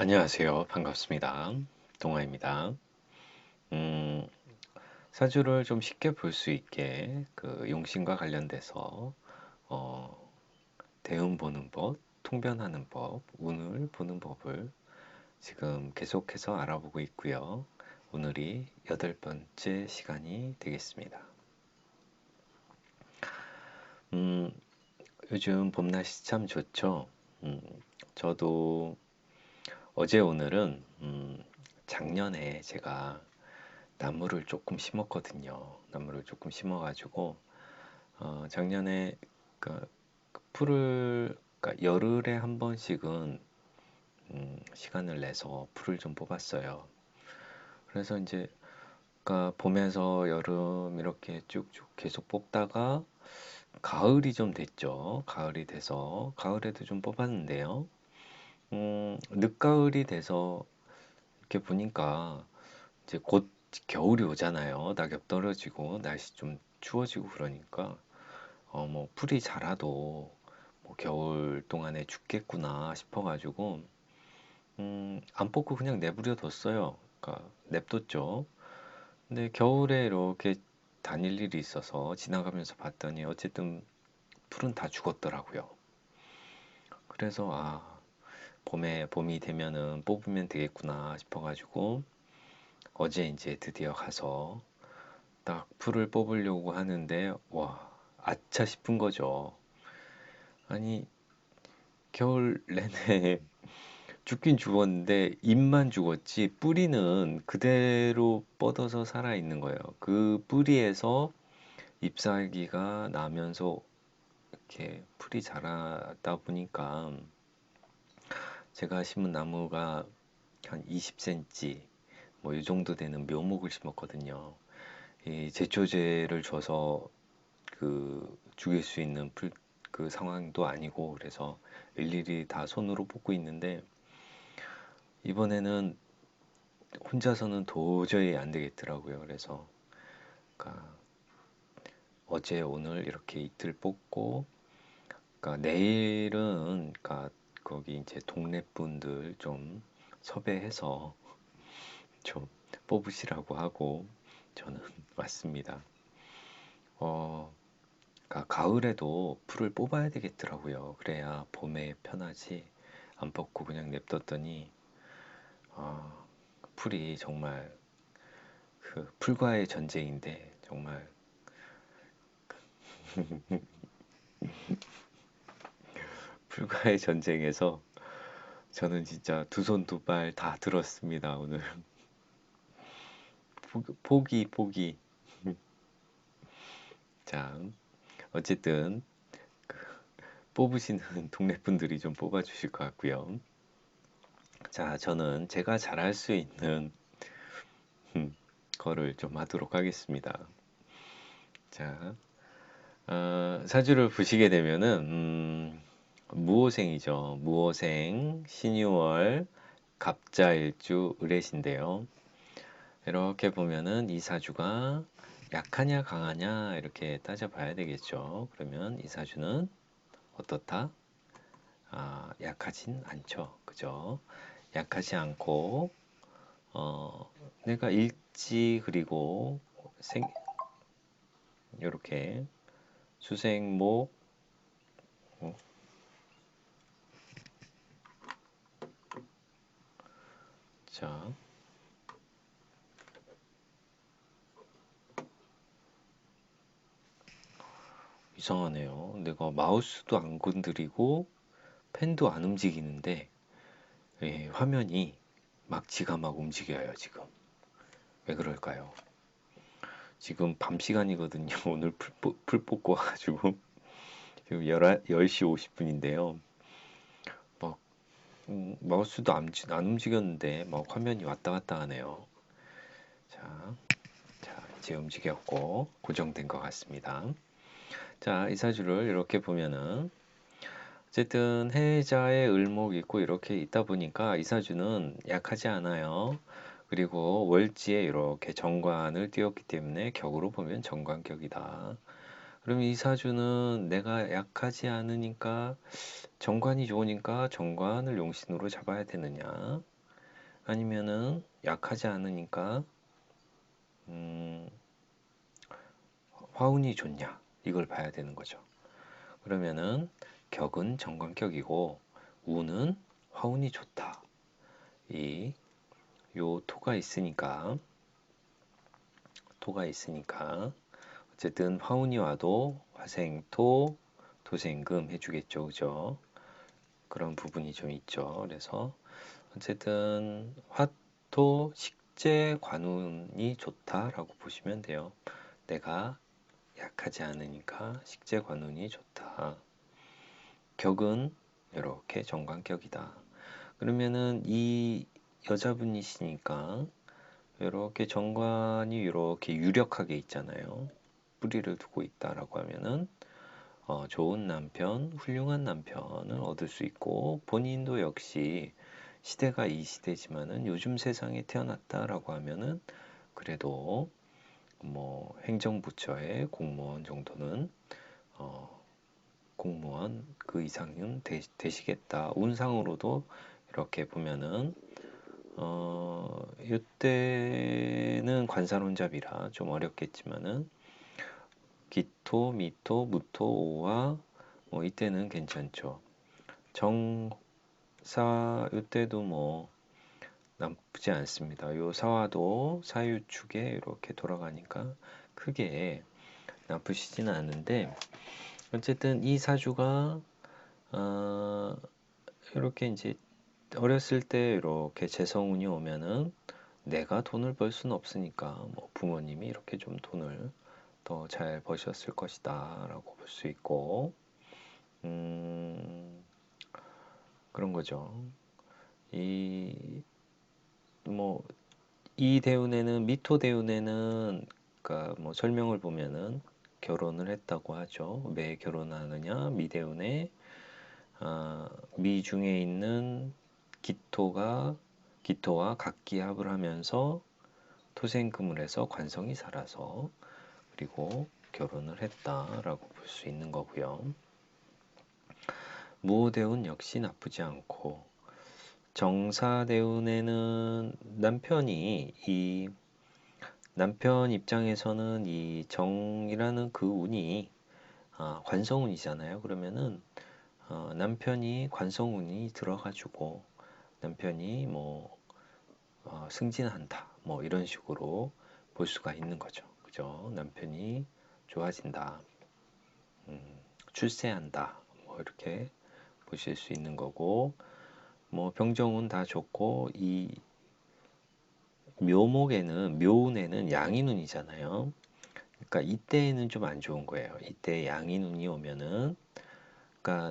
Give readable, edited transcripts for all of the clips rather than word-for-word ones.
안녕하세요. 반갑습니다. 동아입니다. 음, 사주를 좀 쉽게 볼 수 있게 그 용신과 관련돼서 어, 대운 보는 법, 통변하는 법, 운을 보는 법을 지금 계속해서 알아보고 있고요. 오늘이 8번째 시간이 되겠습니다. 음, 요즘 봄 날씨 참 좋죠. 음, 저도 어제 오늘은 작년에 제가 나무를 조금 심었거든요. 나무를 조금 심어가지고 작년에 그 풀을 그러니까 열흘에 한 번씩은 시간을 내서 풀을 좀 뽑았어요. 그래서 이제 그러니까 봄에서 여름 이렇게 쭉쭉 계속 뽑다가 가을이 좀 됐죠. 가을이 돼서 가을에도 좀 뽑았는데요. 늦가을이 돼서 이렇게 보니까 이제 곧 겨울이 오잖아요. 낙엽 떨어지고 날씨 좀 추워지고 그러니까 뭐 풀이 자라도 뭐 겨울 동안에 죽겠구나 싶어가지고 안 뽑고 그냥 내버려 뒀어요. 그러니까 냅뒀죠. 근데 겨울에 이렇게 다닐 일이 있어서 지나가면서 봤더니 어쨌든 풀은 다 죽었더라고요. 그래서 봄이 되면은 뽑으면 되겠구나 싶어가지고 어제 이제 드디어 가서 딱 풀을 뽑으려고 하는데 와 아차 싶은 거죠. 아니 겨울 내내 죽긴 죽었는데 잎만 죽었지 뿌리는 그대로 뻗어서 살아 있는 거예요. 그 뿌리에서 잎사귀가 나면서 이렇게 풀이 자라다 보니까 제가 심은 나무가 한 20cm 뭐 이 정도 되는 묘목을 심었거든요. 이 제초제를 줘서 그 죽일 수 있는 그 상황도 아니고 그래서 일일이 다 손으로 뽑고 있는데 이번에는 혼자서는 도저히 안 되겠더라고요. 그래서 그러니까 어제 오늘 이렇게 이틀 뽑고 그러니까 내일은 그러니까 거기 이제 동네 분들 좀 섭외해서 좀 뽑으시라고 하고 저는 왔습니다. 어, 그러니까 가을에도 풀을 뽑아야 되겠더라고요. 그래야 봄에 편하지. 안 뽑고 그냥 냅뒀더니 어, 풀이 정말 그 풀과의 전쟁인데 정말 풀과의 전쟁에서 저는 진짜 두 손 두 발 다 들었습니다. 오늘 포기. 자, 어쨌든 뽑으시는 동네 분들이 좀 뽑아주실 것 같고요. 자, 저는 제가 잘할 수 있는 거를 좀 하도록 하겠습니다. 자, 사주를 보시게 되면은 무오생이죠. 무오생, 신유월, 갑자일주, 을해신데요. 이렇게 보면은 이 사주가 약하냐 강하냐 이렇게 따져봐야 되겠죠. 그러면 이 사주는 어떻다? 약하진 않죠. 그죠? 약하지 않고 내가 일지 그리고 생 이렇게 수생목 어, 자 이상하네요. 내가 마우스도 안 건드리고 펜도 안 움직이는데 화면이 막 지가 막 움직여요 지금. 왜 그럴까요? 지금 밤 시간이거든요. 오늘 풀 뽑고 와가지고 지금 10시 50분인데요. 막 마우스도 안 움직였는데 막 화면이 왔다 갔다 하네요. 자, 이제 움직였고 고정된 것 같습니다. 자, 이 사주를 이렇게 보면은 어쨌든 해자의 을목이 있고 이렇게 있다 보니까 이 사주는 약하지 않아요. 그리고 월지에 이렇게 정관을 띄웠기 때문에 격으로 보면 정관격이다. 그럼 이 사주는 내가 약하지 않으니까 정관이 좋으니까 정관을 용신으로 잡아야 되느냐? 아니면은 약하지 않으니까 음, 화운이 좋냐? 이걸 봐야 되는 거죠. 그러면은 격은 정관격이고 우는 화운이 좋다. 요 토가 있으니까 어쨌든 화운이 와도 화생토, 토생금 해주겠죠, 그죠? 그런 부분이 좀 있죠. 그래서 어쨌든 화토 식재 관운이 좋다라고 보시면 돼요. 내가 약하지 않으니까 식재 관운이 좋다. 격은 이렇게 정관격이다. 그러면은 이 여자분이시니까 이렇게 정관이 이렇게 유력하게 있잖아요. 뿌리를 두고 있다라고 하면은 좋은 남편, 훌륭한 남편을 얻을 수 있고 본인도 역시 시대가 이 시대지만은 요즘 세상에 태어났다라고 하면은 그래도 뭐 행정부처의 공무원 정도는 어, 공무원 그 이상은 되시겠다. 운상으로도 이렇게 보면은 이때는 관사론잡이라 좀 어렵겠지만은 기토, 미토, 무토, 오화 뭐 이때는 괜찮죠. 정사 이때도 뭐 나쁘지 않습니다. 요 사화도 사유축에 이렇게 돌아가니까 크게 나쁘시지는 않은데 어쨌든 이 사주가 이렇게 이제 어렸을 때 이렇게 재성운이 오면은 내가 돈을 벌 수는 없으니까 뭐 부모님이 이렇게 좀 돈을 더 잘 버셨을 것이다 라고 볼 수 있고 음, 그런 거죠. 이 뭐 이 대운에는 미토 대운에는 그러니까 뭐 설명을 보면은 결혼을 했다고 하죠. 왜 결혼하느냐? 미대운에 미 중에 있는 기토와 각기합을 하면서 토생금을 해서 관성이 살아서 그리고 결혼을 했다라고 볼 수 있는 거고요. 무호대운 역시 나쁘지 않고 정사대운에는 남편 입장에서는 이 정이라는 그 운이 관성운이잖아요. 그러면은 남편이 관성운이 들어가지고 남편이 뭐 승진한다 뭐 이런 식으로 볼 수가 있는 거죠. 그죠? 남편이 좋아진다, 출세한다 뭐 이렇게 보실 수 있는 거고 뭐 병정운 다 좋고 이 묘운에는 양인운이잖아요. 그러니까 이때는 좀 안 좋은 거예요. 이때 양인운이 오면은 그러니까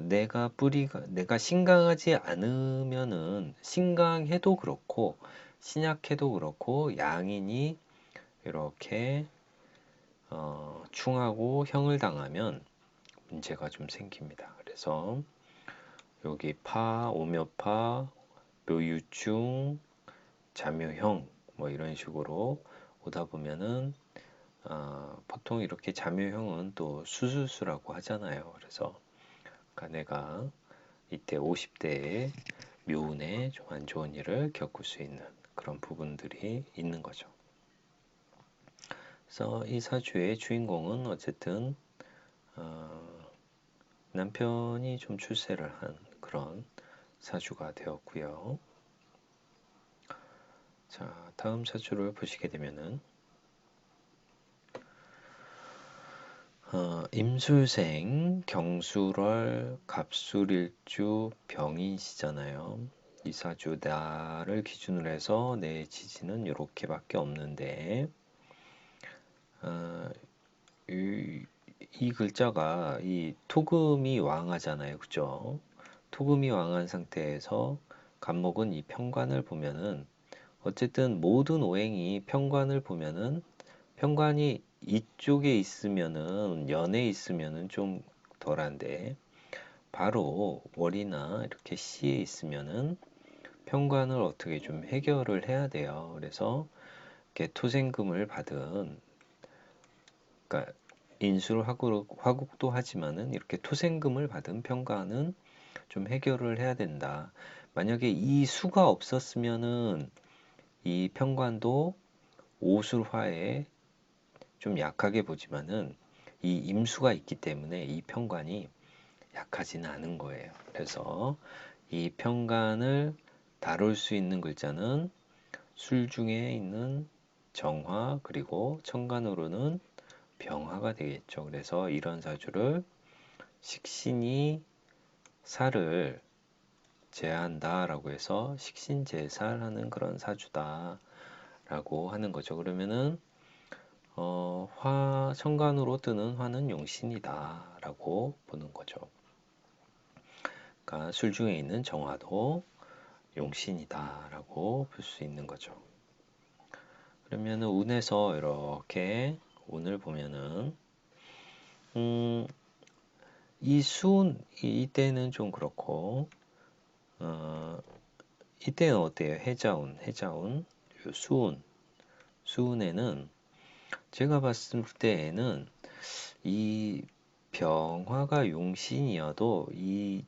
내가 신강하지 않으면은 신강해도 그렇고 신약해도 그렇고 양인이 이렇게 충하고 형을 당하면 문제가 좀 생깁니다. 그래서 여기 파, 오묘파, 묘유충, 자묘형 뭐 이런 식으로 오다 보면은 보통 이렇게 자묘형은 또 수술수라고 하잖아요. 그래서 그러니까 내가 이때 50대에 묘운에 좀 안 좋은 일을 겪을 수 있는 그런 부분들이 있는 거죠. 그래서 이 사주의 주인공은 어쨌든 남편이 좀 출세를 한 그런 사주가 되었고요. 자, 다음 사주를 보시게 되면은 임술생, 경술월, 갑술일주, 병인시잖아요. 이 사주 나를 기준으로 해서 내 지지는 이렇게밖에 없는데 이 글자가 이 토금이 왕하잖아요. 그죠? 토금이 왕한 상태에서 간목은 이 편관을 보면은 어쨌든 모든 오행이 편관을 보면은 편관이 이쪽에 있으면은 연에 있으면은 좀 덜한데 바로 월이나 이렇게 시에 있으면은 편관을 어떻게 좀 해결을 해야 돼요. 그래서 이렇게 토생금을 받은 그러니까 인수를 화국도 하지만은 이렇게 토생금을 받은 평가는 좀 해결을 해야 된다. 만약에 이 수가 없었으면은 이 평관도 오술화에 좀 약하게 보지만은 이 임수가 있기 때문에 이 평관이 약하지는 않은 거예요. 그래서 이 평관을 다룰 수 있는 글자는 술 중에 있는 정화 그리고 천간으로는 병화가 되겠죠. 그래서 이런 사주를 식신이 살을 제한다라고 해서 식신제살하는 그런 사주다라고 하는 거죠. 그러면은 천간으로 뜨는 화는 용신이다라고 보는 거죠. 그러니까 술 중에 있는 정화도 용신이다라고 볼 수 있는 거죠. 그러면은 운에서 이렇게 운을 보면은 이 수운 이때는 좀 그렇고 이때는 어때요? 해자운, 수운에는 제가 봤을 때에는 이 병화가 용신이어도 이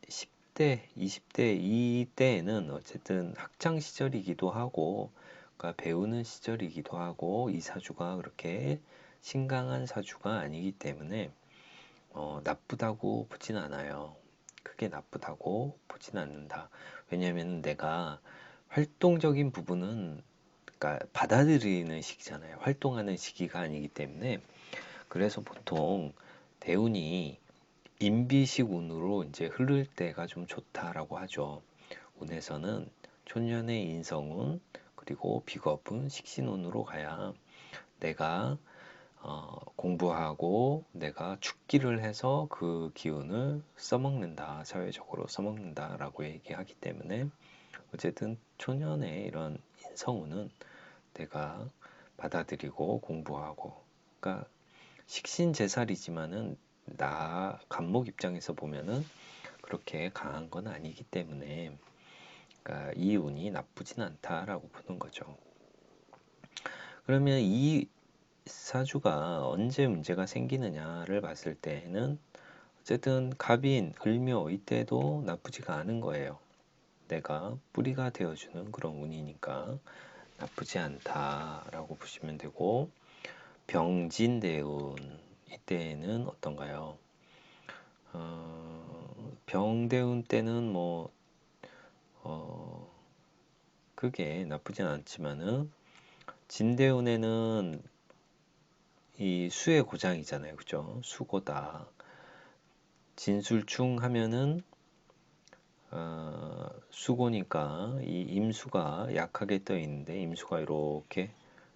10대, 20대 이때에는 어쨌든 학창 시절이기도 하고, 그러니까 배우는 시절이기도 하고, 이 사주가 그렇게 신강한 사주가 아니기 때문에 나쁘다고 보진 않아요. 크게 나쁘다고 보진 않는다. 왜냐하면 내가 활동적인 부분은 그러니까 받아들이는 시기잖아요. 활동하는 시기가 아니기 때문에 그래서 보통 대운이 임비식 운으로 이제 흐를 때가 좀 좋다라고 하죠. 운에서는 촌년의 인성운 그리고 비겁운 식신운으로 가야 내가 공부하고 내가 축기를 해서 그 기운을 써먹는다, 사회적으로 써먹는다라고 얘기하기 때문에 어쨌든 초년의 이런 인성운은 내가 받아들이고 공부하고, 그러니까 식신제살이지만은 나 간목 입장에서 보면은 그렇게 강한 건 아니기 때문에 그러니까 이 운이 나쁘진 않다라고 보는 거죠. 그러면 이 사주가 언제 문제가 생기느냐를 봤을 때는 어쨌든 갑인, 을묘 이때도 나쁘지가 않은 거예요. 내가 뿌리가 되어주는 그런 운이니까 나쁘지 않다라고 보시면 되고, 병진대운 이때는 어떤가요? 병대운 때는 뭐 그게 나쁘진 않지만은 진대운에는 이 수의 고장이잖아요, 그죠? 수고다. 진술충 하면은 수고니까 이 임수가 약하게 떠 있는데 임수가 이렇게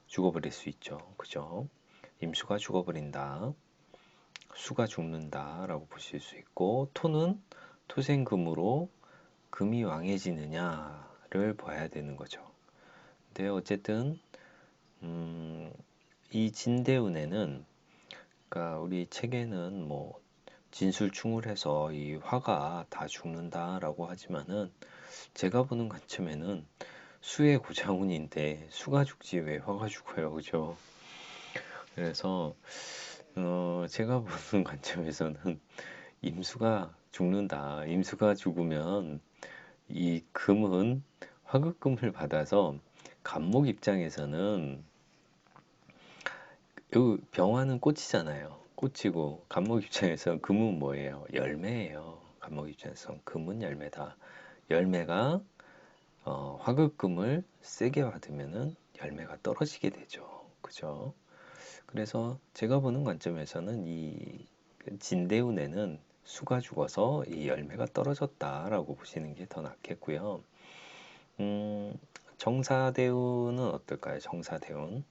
죽어버릴 수 있죠, 그죠? 임수가 죽어버린다, 수가 죽는다라고 보실 수 있고, 토는 토생금으로 금이 왕해지느냐를 봐야 되는 거죠. 근데 어쨌든 이 진대운에는 그러니까 우리 책에는 뭐 진술충을해서 이 화가 다 죽는다라고 하지만은 제가 보는 관점에는 수의 고장운인데 수가 죽지 왜 화가 죽어요, 그죠? 그래서 제가 보는 관점에서는 임수가 죽는다. 임수가 죽으면 이 금은 화급금을 받아서 간목 입장에서는 요 병화는 꽃이잖아요. 꽃이고 간목 입장에서 금은 뭐예요? 열매예요. 간목 입장에서 금은 열매다. 열매가 화급금을 세게 받으면은 열매가 떨어지게 되죠. 그죠? 그래서 제가 보는 관점에서는 이 진대운에는 수가 죽어서 이 열매가 떨어졌다라고 보시는 게 더 낫겠고요. 정사대운은 어떨까요? 정사대운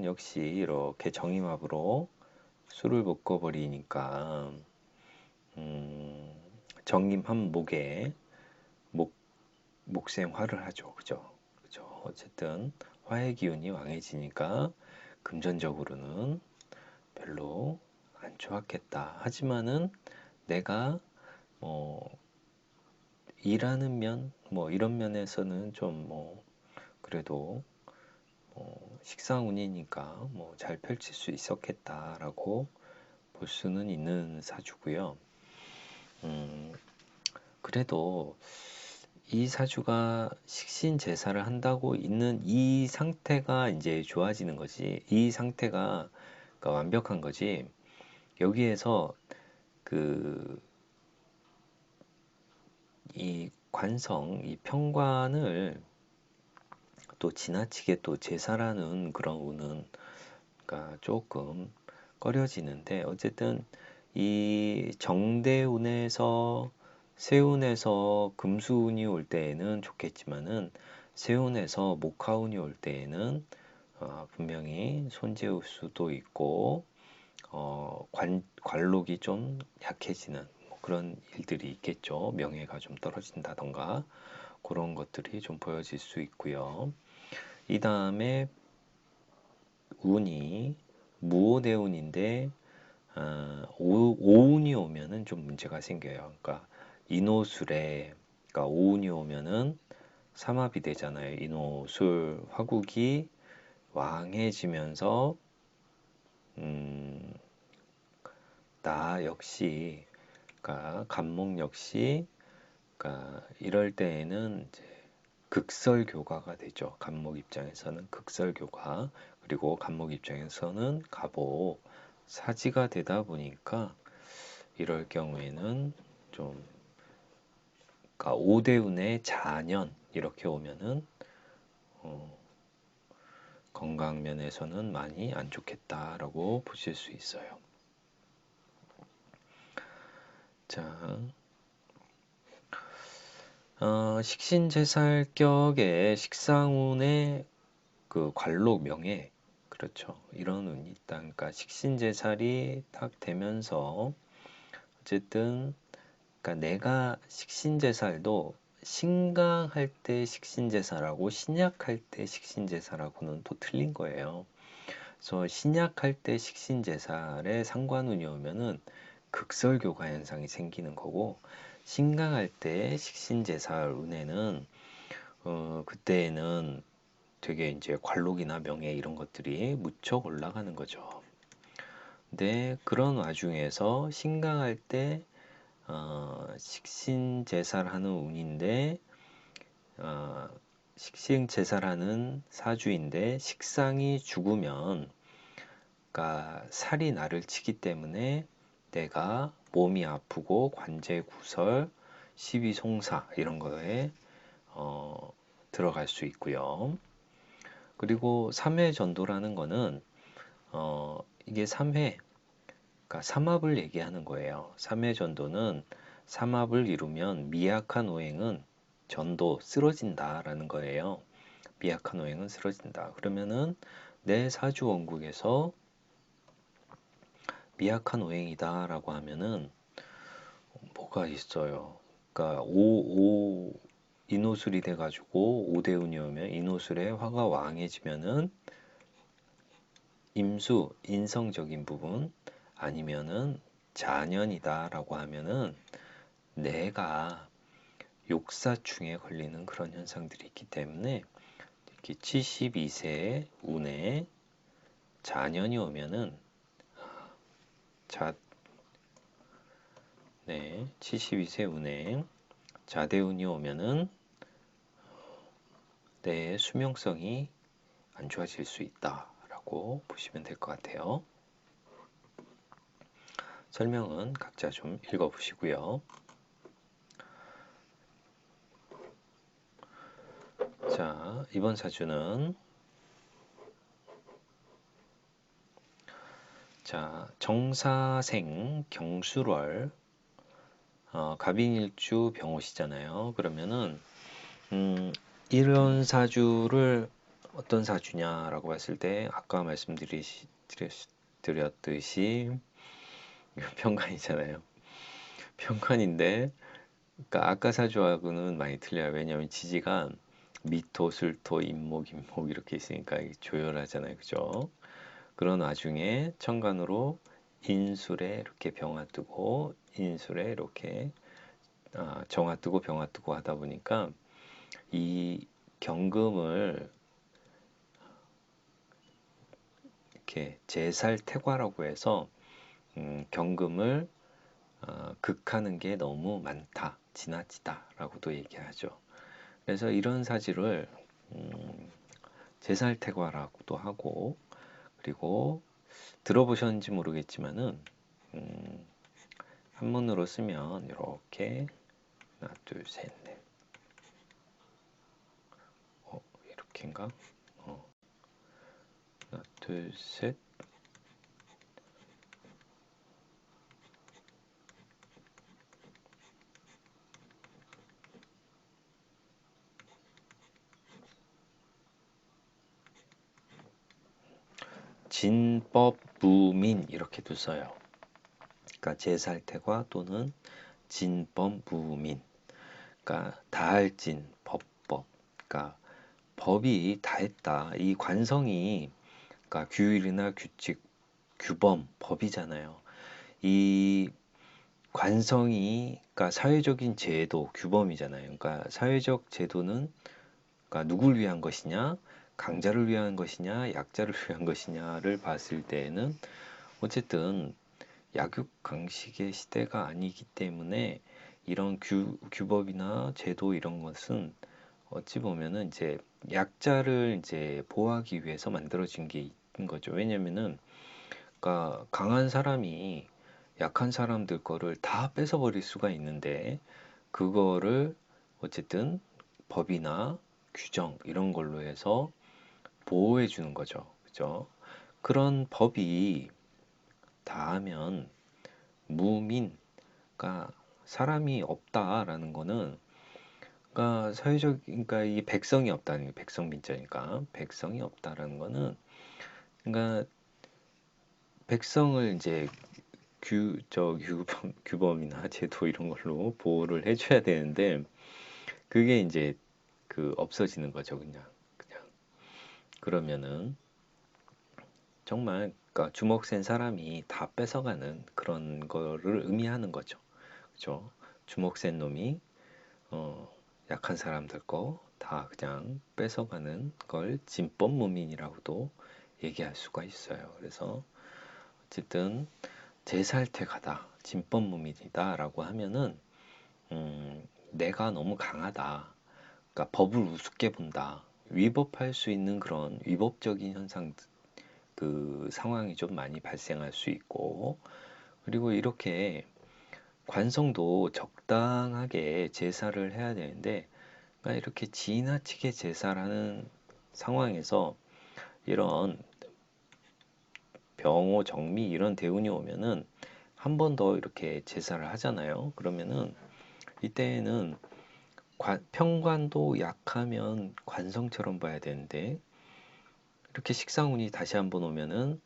역시 이렇게 정임합으로 수를 묶어버리니까 정임한 목에 목생화를 하죠. 그죠? 그죠? 어쨌든 화의 기운이 왕해지니까 금전적으로는 별로 안 좋았겠다. 하지만은 내가 일하는 면, 뭐 이런 면에서는 좀 그래도 식상운이니까 뭐 잘 펼칠 수 있었겠다라고 볼 수는 있는 사주고요. 그래도 이 사주가 식신제사를 한다고 있는 이 상태가 이제 좋아지는 거지. 이 상태가 그러니까 완벽한 거지. 여기에서 그 이 관성, 이 평관을 또 지나치게 또 제사라는 그런 운은 그러니까 조금 꺼려지는데 어쨌든 이 정대운에서 세운에서 금수운이 올 때에는 좋겠지만은 세운에서 목화운이 올 때에는 분명히 손재울 수도 있고 관록이 좀 약해지는 뭐 그런 일들이 있겠죠. 명예가 좀 떨어진다던가 그런 것들이 좀 보여질 수 있고요. 이 다음에 운이 무오대운인데 오운이 오면은 좀 문제가 생겨요. 그러니까 인호술에 그러니까 오운이 오면은 삼합이 되잖아요. 인호술 화국이 왕해지면서 나 역시 그러니까 간목 역시 그러니까 이럴 때에는 이제 극설교가가 되죠. 간목 입장에서는 극설교가 그리고 간목 입장에서는 갑오 사지가 되다 보니까 이럴 경우에는 좀 그러니까 오대운의 자년 이렇게 오면은 건강 면에서는 많이 안 좋겠다라고 보실 수 있어요. 자, 식신제살격의 식상운의 그 관록 명예 그렇죠. 이런 운이 있다. 그러니까 식신제살이 딱 되면서 어쨌든 그러니까 내가 식신제살도 신강할 때 식신제살하고 신약할 때 식신제살하고는 또 틀린 거예요. 그래서 신약할 때 식신제살에 상관운이 오면은 극설교가 현상이 생기는 거고 신강할 때 식신제살 운에는 그때에는 되게 이제 관록이나 명예 이런 것들이 무척 올라가는 거죠. 근데 그런 와중에서 신강할 때 식신제살하는 운인데 식신제살하는 사주인데 식상이 죽으면 그러니까 살이 나를 치기 때문에 내가 몸이 아프고 관제 구설, 시비송사 이런 거에 들어갈 수 있고요. 그리고 3회 전도라는 거는 이게 3회 그러니까 삼합을 얘기하는 거예요. 3회 전도는 삼합을 이루면 미약한 오행은 전도 쓰러진다라는 거예요. 미약한 오행은 쓰러진다. 그러면은 내 사주 원국에서 미약한 오행이다라고 하면은 뭐가 있어요. 그러니까 인호술이 돼가지고 오대운이 오면 인호술에 화가 왕해지면은 임수 인성적인 부분 아니면은 자년이다라고 하면은 내가 욕사충에 걸리는 그런 현상들이 있기 때문에 특히 72세 운에 자년이 오면은 네, 72세 운에 자대운이 오면은 내 수명성이 안 좋아질 수 있다라고 보시면 될 것 같아요. 설명은 각자 좀 읽어보시고요. 자, 이번 사주는 정사생 경술월 갑인일주 병호시잖아요. 그러면은 이런 사주를 어떤 사주냐라고 봤을 때 아까 말씀드렸듯이 편관이잖아요. 편관인데 그러니까 아까 사주하고는 많이 틀려요. 왜냐하면 지지가 미토, 술토, 임목 이렇게 있으니까 조열하잖아요. 그죠? 그런 와중에 천간으로 인술에 이렇게 병화 뜨고 인술에 이렇게 정화 뜨고 병화 뜨고 하다 보니까 이 경금을 이렇게 제살태과라고 해서 경금을 극하는 게 너무 많다, 지나치다라고도 얘기하죠. 그래서 이런 사주를 제살태과라고도 하고, 그리고 들어보셨는지 모르겠지만은 한문으로 쓰면 이렇게 하나, 둘, 셋, 넷. 이렇게인가? 하나, 둘, 셋. 진법무민 이렇게도 써요. 그러니까 제살태과 또는 진법무민. 그러니까 다할진 법법. 그러니까 법이 다했다. 이 관성이 그러니까 규율이나 규칙, 규범, 법이잖아요. 이 관성이 그러니까 사회적인 제도, 규범이잖아요. 그러니까 사회적 제도는 그러니까 누굴 위한 것이냐, 강자를 위한 것이냐, 약자를 위한 것이냐를 봤을 때에는 어쨌든 약육강식의 시대가 아니기 때문에 이런 규법이나 제도 이런 것은 어찌 보면은 이제 약자를 이제 보호하기 위해서 만들어진 게 있는 거죠. 왜냐면은 그러니까 강한 사람이 약한 사람들 거를 다 뺏어버릴 수가 있는데 그거를 어쨌든 법이나 규정 이런 걸로 해서 보호해 주는 거죠. 그죠? 그런 법이 다하면 무민, 그러니까 사람이 없다라는 거는 그러니까 사회적, 그러니까 이 백성이 없다는 게 백성민자니까 백성이 없다라는 거는 그러니까 백성을 이제 규범이나 제도 이런 걸로 보호를 해줘야 되는데 그게 이제 그 없어지는 거죠, 그냥 그러면은 정말 그러니까 주먹 센 사람이 다 뺏어가는 그런 거를 의미하는 거죠, 그죠? 주먹 센 놈이 어, 약한 사람들 거 다 그냥 뺏어가는 걸 진법무민이라고도 얘기할 수가 있어요. 그래서 어쨌든 제살퇴가다, 진법무민이다라고 하면은 내가 너무 강하다. 그러니까 법을 우습게 본다. 위법할 수 있는 그런 위법적인 현상, 그 상황이 좀 많이 발생할 수 있고, 그리고 이렇게 관성도 적당하게 제사를 해야 되는데, 그러니까 이렇게 지나치게 제사를 하는 상황에서 이런 병호, 정미 이런 대운이 오면은 한 번 더 이렇게 제사를 하잖아요. 그러면은 이때에는 평관도 약하면 관성처럼 봐야 되는데 이렇게 식상운이 다시 한번 오면은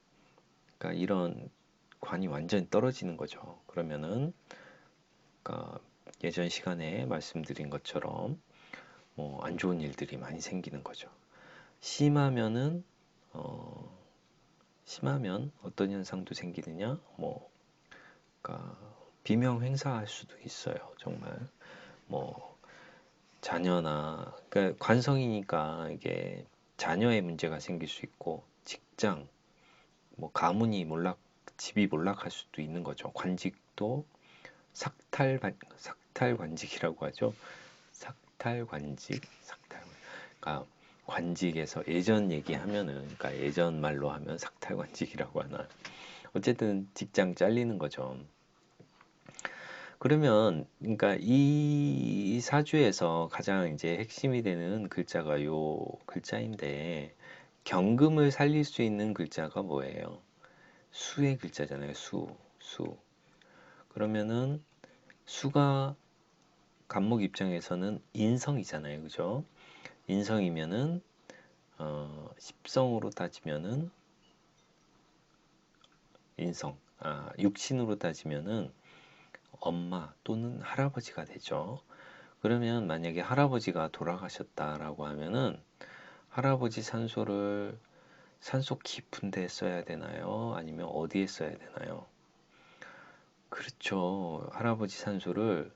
그러니까 이런 관이 완전히 떨어지는 거죠. 그러면은 그러니까 예전 시간에 말씀드린 것처럼 뭐 안 좋은 일들이 많이 생기는 거죠. 심하면은 어, 심하면 어떤 현상도 생기느냐? 뭐 그러니까 비명 행사할 수도 있어요. 정말 뭐 자녀나 그러니까 관성이니까 이게 자녀의 문제가 생길 수 있고 직장 뭐 가문이 집이 몰락할 수도 있는 거죠. 관직도 삭탈관직이라고 하죠. 그러니까 관직에서 예전 얘기하면은 그러니까 예전 말로 하면 삭탈관직이라고 하나. 어쨌든 직장 잘리는 거죠. 그러면 그러니까 이 사주에서 가장 이제 핵심이 되는 글자가 요 글자인데 경금을 살릴 수 있는 글자가 뭐예요? 수의 글자잖아요. 수. 그러면은 수가 간목 입장에서는 인성이잖아요. 그죠? 인성이면은 십성으로 따지면은 육신으로 따지면은 엄마 또는 할아버지가 되죠. 그러면 만약에 할아버지가 돌아가셨다라고 하면은 할아버지 산소를 산소 깊은 데 써야 되나요? 아니면 어디에 써야 되나요? 그렇죠. 할아버지 산소를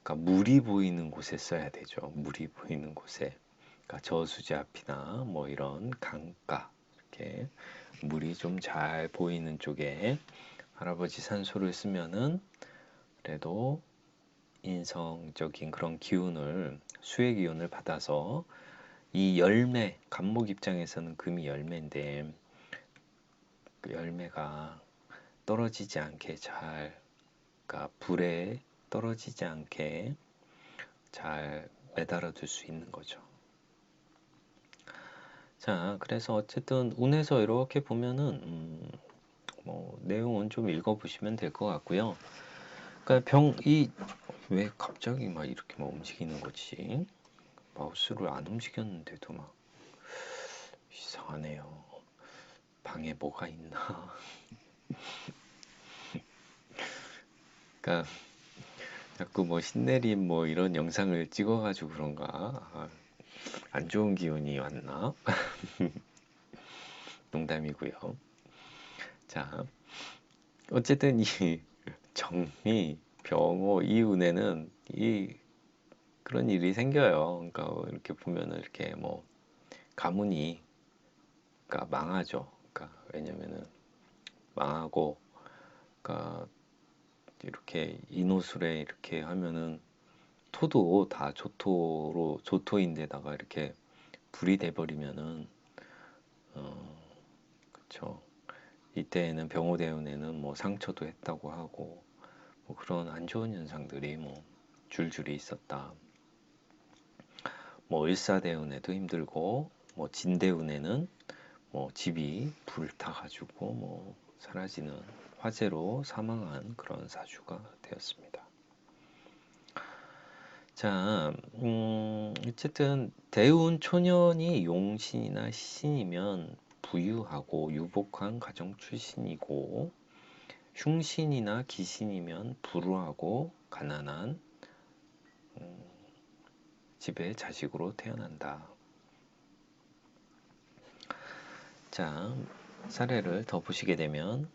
그러니까 물이 보이는 곳에 써야 되죠. 물이 보이는 곳에. 그러니까 저수지 앞이나 뭐 이런 강가 이렇게 물이 좀 잘 보이는 쪽에 할아버지 산소를 쓰면은 그래도 인성적인 그런 기운을, 수의 기운을 받아서 이 열매, 간목 입장에서는 금이 열매인데 그 열매가 떨어지지 않게 잘, 그러니까 불에 떨어지지 않게 잘 매달아 둘 수 있는 거죠. 자, 그래서 어쨌든 운에서 이렇게 보면은 뭐 내용은 좀 읽어보시면 될 것 같고요. 그러니까 왜 갑자기 막 이렇게 막 움직이는 거지? 마우스를 안 움직였는데도 막 이상하네요. 방에 뭐가 있나? 그러니까 자꾸 뭐 신내림 뭐 이런 영상을 찍어가지고 그런가? 안 좋은 기운이 왔나? 농담이고요. 자, 어쨌든 이 정미, 병호, 이운에는 그런 일이 생겨요. 그러니까 이렇게 보면은 이렇게 뭐 가문이 그러니까 망하죠. 그러니까 왜냐면은 망하고 그러니까 이렇게 인호술에 이렇게 하면은 토도 다 조토인데다가 이렇게 불이 돼버리면은 그쵸. 이때에는 병호대운에는 뭐 상처도 했다고 하고 뭐 그런 안 좋은 현상들이 뭐 줄줄이 있었다. 뭐 을사대운에도 힘들고 뭐 진대운에는 뭐 집이 불타가지고 뭐 사라지는 화재로 사망한 그런 사주가 되었습니다. 자, 어쨌든 대운 초년이 용신이나 신이면 부유하고 유복한 가정 출신이고 흉신이나 기신이면 불우하고 가난한 집의 자식으로 태어난다. 자, 사례를 더 보시게 되면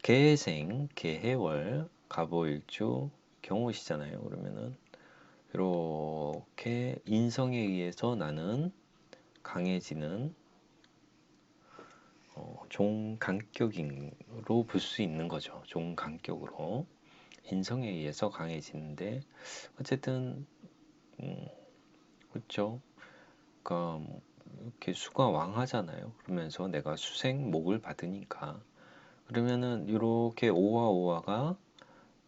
계생, 계해월, 갑오일주, 경오시잖아요. 그러면은 이렇게 인성에 의해서 나는 강해지는 종간격으로 볼 수 있는 거죠. 종간격으로 인성에 의해서 강해지는데 어쨌든 그렇죠. 그러니까 이렇게 수가 왕하잖아요. 그러면서 내가 수생목을 받으니까 그러면은 이렇게 오화오화가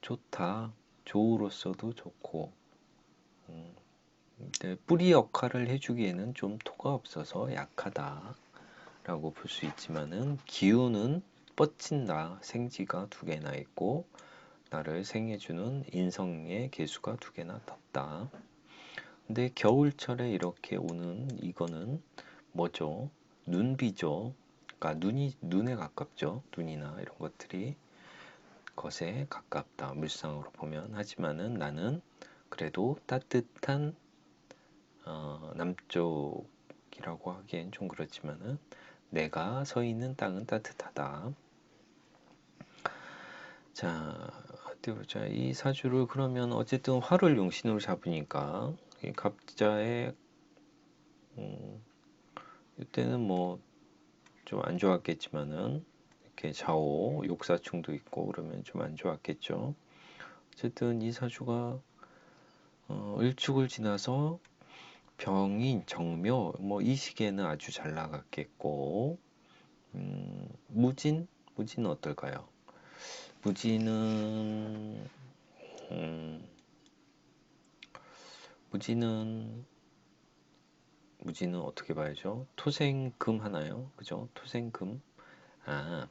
좋다. 조우로서도 좋고 근데 뿌리 역할을 해주기에는 좀 토가 없어서 약하다라고 볼 수 있지만은 기운은 뻗친다. 생지가 두 개나 있고 나를 생해주는 인성의 개수가 두 개나 떴다. 근데 겨울철에 이렇게 오는 이거는 뭐죠? 눈비죠. 그러니까 눈에 가깝죠. 눈이나 이런 것들이 것에 가깝다. 물상으로 보면 하지만은 나는 그래도 따뜻한 남쪽이라고 하기엔 좀 그렇지만은 내가 서 있는 땅은 따뜻하다. 자, 어디 보자. 이 사주를 그러면 어쨌든 화를 용신으로 잡으니까 이 갑자의 이때는 뭐 좀 안 좋았겠지만은 이렇게 좌우 욕사충도 있고 그러면 좀 안 좋았겠죠. 어쨌든 이 사주가 일축을 지나서 병인 정묘 뭐 이 시기에는 아주 잘 나갔겠고 무진은 어떨까요? 무진은 음, 무진은 무진은 어떻게 봐야죠? 토생금 하나요? 그죠? 토생금. 아,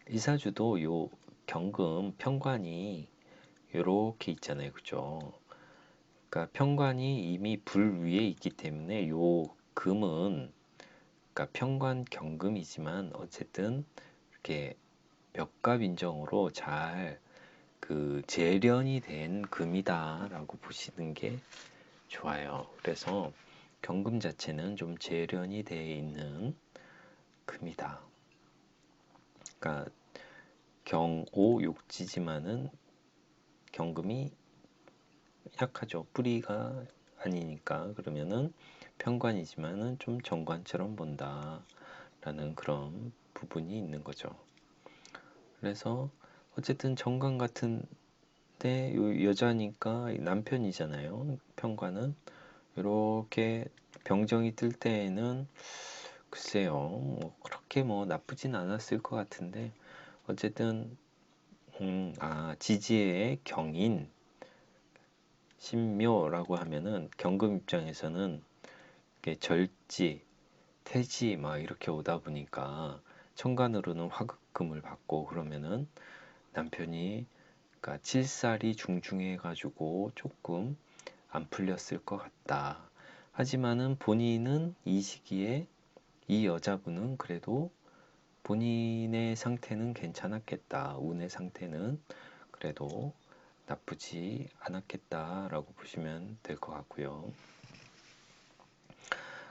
이사주도 요 경금 편관이 요렇게 있잖아요. 그죠? 그러니까 편관이 이미 불 위에 있기 때문에 요 금은 그러니까 편관 경금이지만 어쨌든 이렇게 벽갑 인정으로 잘 그 재련이 된 금이다라고 보시는 게 좋아요. 그래서 경금 자체는 좀 재련이 되어 있는 금이다. 그러니까 경오욕지지만은 경금이 약하죠. 뿌리가 아니니까 그러면은 편관이지만은 좀 정관처럼 본다라는 라는 그런 부분이 있는 거죠. 그래서 어쨌든 정관 같은데 여자니까 남편이잖아요. 편관은 이렇게 병정이 뜰 때에는 글쎄요, 뭐 그렇게 뭐 나쁘진 않았을 것 같은데 어쨌든 지지의 경인 신묘라고 하면은 경금 입장에서는 이게 절지, 태지 막 이렇게 오다 보니까 천간으로는 화급금을 받고 그러면은 남편이 그러니까 칠살이 중중해 가지고 조금 안 풀렸을 것 같다. 하지만은 본인은 이 시기에 이 여자분은 그래도 본인의 상태는 괜찮았겠다. 운의 상태는 그래도 나쁘지 않았겠다라고 보시면 될 것 같고요.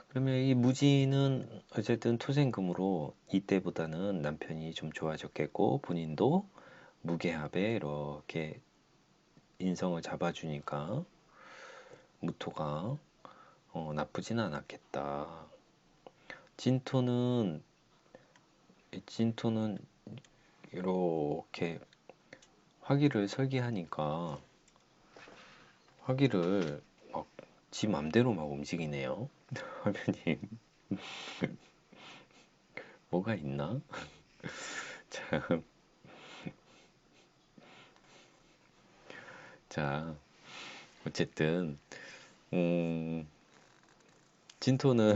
그러면 이 무지는 어쨌든 토생금으로 이때보다는 남편이 좀 좋아졌겠고 본인도 무게합에 이렇게 인성을 잡아주니까 무토가 나쁘진 않았겠다. 진토는 이렇게 화기를 설계하니까 화기를 막 지 맘대로 막 움직이네요. 화면이 뭐가 있나? 참, 자, 어쨌든 진토는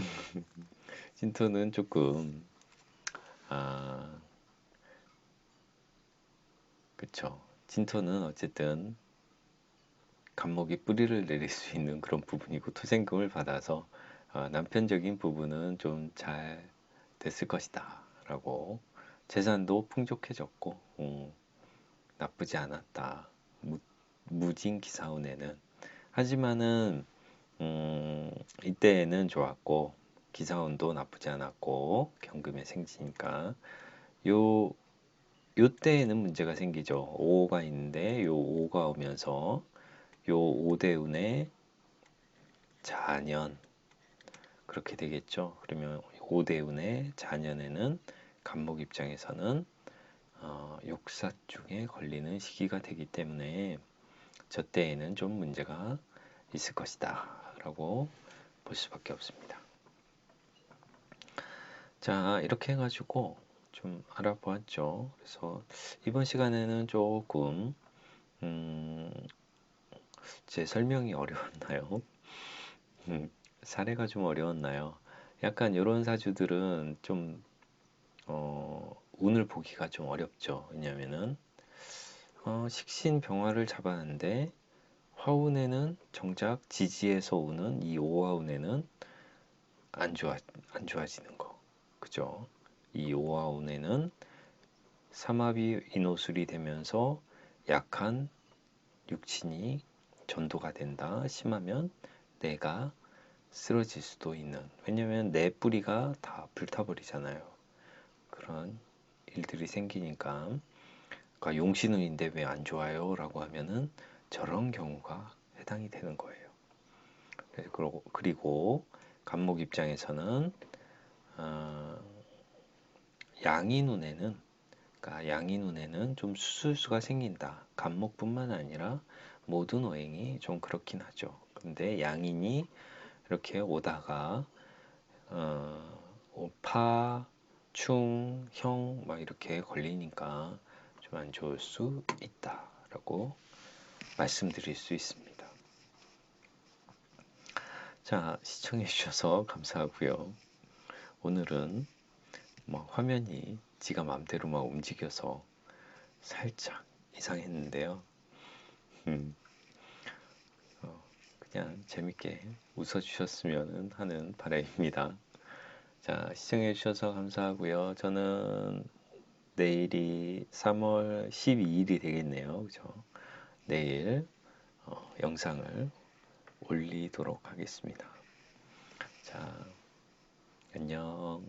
진토는 조금 아 그쵸. 진토는 어쨌든 간목이 뿌리를 내릴 수 있는 그런 부분이고 토생금을 받아서 남편적인 부분은 좀 잘 됐을 것이다 라고 재산도 풍족해졌고 나쁘지 않았다. 무진 기사운에는 하지만은 이때는 좋았고 기사운도 나쁘지 않았고 경금의 생지니까 요 요때에는 문제가 생기죠. 5가 있는데 요 5가 오면서 요 5대운의 자년 그렇게 되겠죠. 그러면 5대운의 자년에는 간목 입장에서는 욕사중에 걸리는 시기가 되기 때문에 저 때에는 좀 문제가 있을 것이다 라고 볼 수밖에 없습니다. 자, 이렇게 해가지고 좀 알아보았죠. 그래서 이번 시간에는 조금 제 설명이 어려웠나요? 사례가 좀 어려웠나요? 약간 이런 사주들은 좀 운을 보기가 좀 어렵죠. 왜냐면은 식신병화를 잡았는데 화운에는 정작 지지에서 오는 이 오화운에는 안 좋아지는 거. 그죠? 이 오화운에는 삼합이 인호술이 되면서 약한 육친이 전도가 된다. 심하면 내가 쓰러질 수도 있는. 왜냐면 내 뿌리가 다 불타버리잖아요. 그런 일들이 생기니까. 그러니까 용신운인데 왜 안 좋아요? 라고 하면은 저런 경우가 해당이 되는 거예요. 그리고 간목 입장에서는 양인운에는 그러니까 양인운에는 좀 수술수가 생긴다. 간목뿐만 아니라 모든 오행이 좀 그렇긴 하죠. 근데 양인이 이렇게 오다가 파, 충, 형 막 이렇게 걸리니까 좀 안 좋을 수 있다라고 말씀드릴 수 있습니다. 자, 시청해 주셔서 감사하고요. 오늘은 막 화면이 지가 마음대로 막 움직여서 살짝 이상했는데요. 그냥 재밌게 웃어주셨으면 하는 바람입니다. 자, 시청해 주셔서 감사하고요. 저는 내일이 3월 12일이 되겠네요. 그죠? 내일 영상을 올리도록 하겠습니다. 자, 안녕.